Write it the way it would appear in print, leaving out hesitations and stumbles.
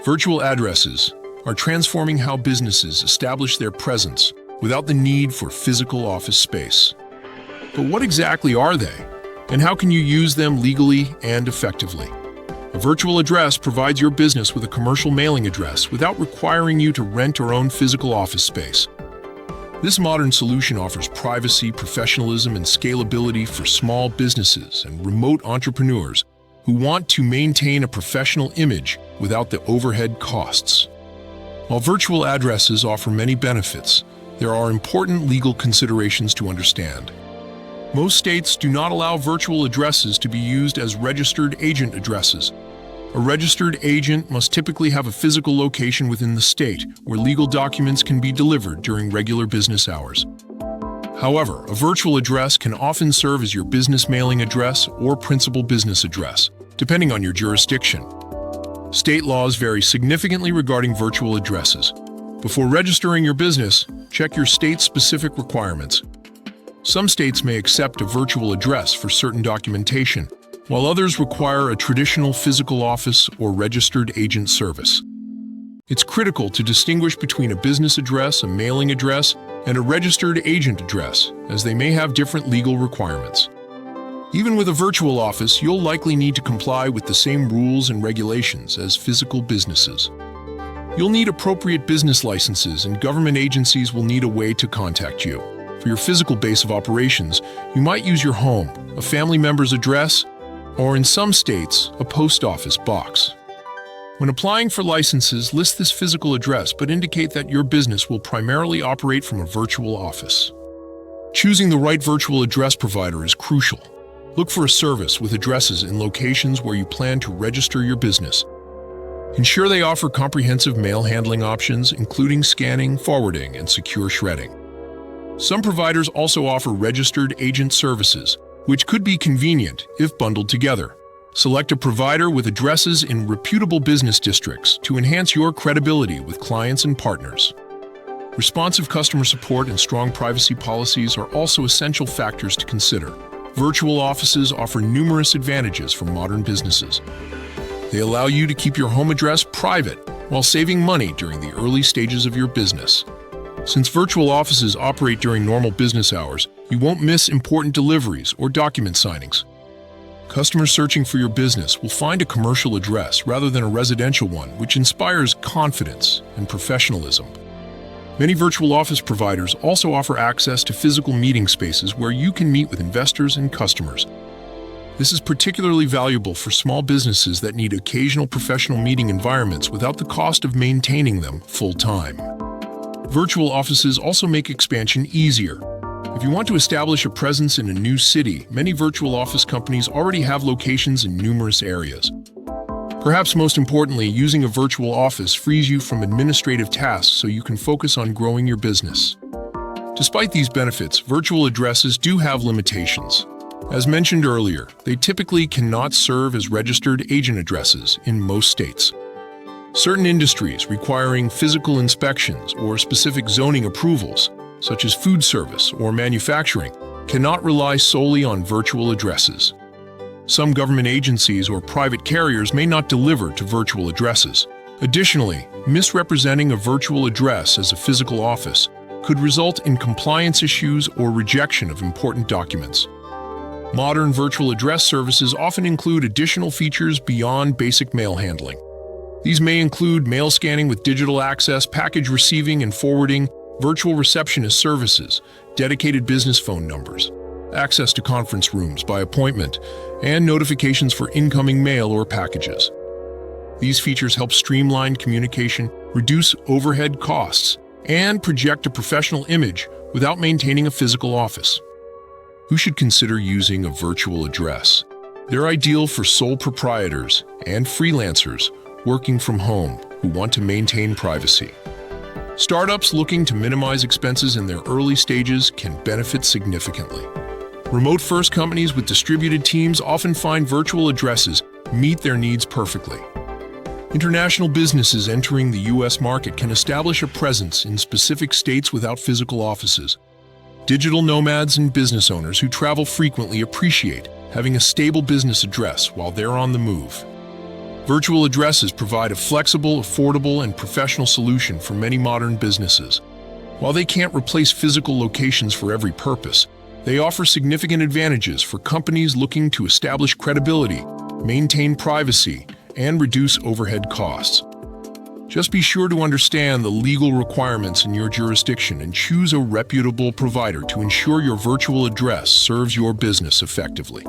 Virtual addresses are transforming how businesses establish their presence without the need for physical office space. But what exactly are they, and how can you use them legally and effectively? A virtual address provides your business with a commercial mailing address without requiring you to rent or own physical office space. This modern solution offers privacy, professionalism, and scalability for small businesses and remote entrepreneurs who want to maintain a professional image without the overhead costs. While virtual addresses offer many benefits, there are important legal considerations to understand. Most states do not allow virtual addresses to be used as registered agent addresses. A registered agent must typically have a physical location within the state where legal documents can be delivered during regular business hours. However, a virtual address can often serve as your business mailing address or principal business address, depending on your jurisdiction. State laws vary significantly regarding virtual addresses. Before registering your business, check your state's specific requirements. Some states may accept a virtual address for certain documentation, while others require a traditional physical office or registered agent service. It's critical to distinguish between a business address, a mailing address, and a registered agent address, as they may have different legal requirements. Even with a virtual office, you'll likely need to comply with the same rules and regulations as physical businesses. You'll need appropriate business licenses, and government agencies will need a way to contact you. For your physical base of operations, you might use your home, a family member's address, or in some states, a post office box. When applying for licenses, list this physical address but indicate that your business will primarily operate from a virtual office. Choosing the right virtual address provider is crucial. Look for a service with addresses in locations where you plan to register your business. Ensure they offer comprehensive mail handling options, including scanning, forwarding, and secure shredding. Some providers also offer registered agent services, which could be convenient if bundled together. Select a provider with addresses in reputable business districts to enhance your credibility with clients and partners. Responsive customer support and strong privacy policies are also essential factors to consider. Virtual offices offer numerous advantages for modern businesses. They allow you to keep your home address private while saving money during the early stages of your business. Since virtual offices operate during normal business hours, you won't miss important deliveries or document signings. Customers searching for your business will find a commercial address rather than a residential one, which inspires confidence and professionalism. Many virtual office providers also offer access to physical meeting spaces where you can meet with investors and customers. This is particularly valuable for small businesses that need occasional professional meeting environments without the cost of maintaining them full-time. Virtual offices also make expansion easier. If you want to establish a presence in a new city, many virtual office companies already have locations in numerous areas. Perhaps most importantly, using a virtual office frees you from administrative tasks so you can focus on growing your business. Despite these benefits, virtual addresses do have limitations. As mentioned earlier, they typically cannot serve as registered agent addresses in most states. Certain industries requiring physical inspections or specific zoning approvals, such as food service or manufacturing, cannot rely solely on virtual addresses. Some government agencies or private carriers may not deliver to virtual addresses. Additionally, misrepresenting a virtual address as a physical office could result in compliance issues or rejection of important documents. Modern virtual address services often include additional features beyond basic mail handling. These may include mail scanning with digital access, package receiving and forwarding, virtual receptionist services, dedicated business phone numbers, access to conference rooms by appointment, and notifications for incoming mail or packages. These features help streamline communication, reduce overhead costs, and project a professional image without maintaining a physical office. Who should consider using a virtual address? They're ideal for sole proprietors and freelancers working from home who want to maintain privacy. Startups looking to minimize expenses in their early stages can benefit significantly. Remote-first companies with distributed teams often find virtual addresses meet their needs perfectly. International businesses entering the U.S. market can establish a presence in specific states without physical offices. Digital nomads and business owners who travel frequently appreciate having a stable business address while they're on the move. Virtual addresses provide a flexible, affordable, and professional solution for many modern businesses. While they can't replace physical locations for every purpose, they offer significant advantages for companies looking to establish credibility, maintain privacy, and reduce overhead costs. Just be sure to understand the legal requirements in your jurisdiction and choose a reputable provider to ensure your virtual address serves your business effectively.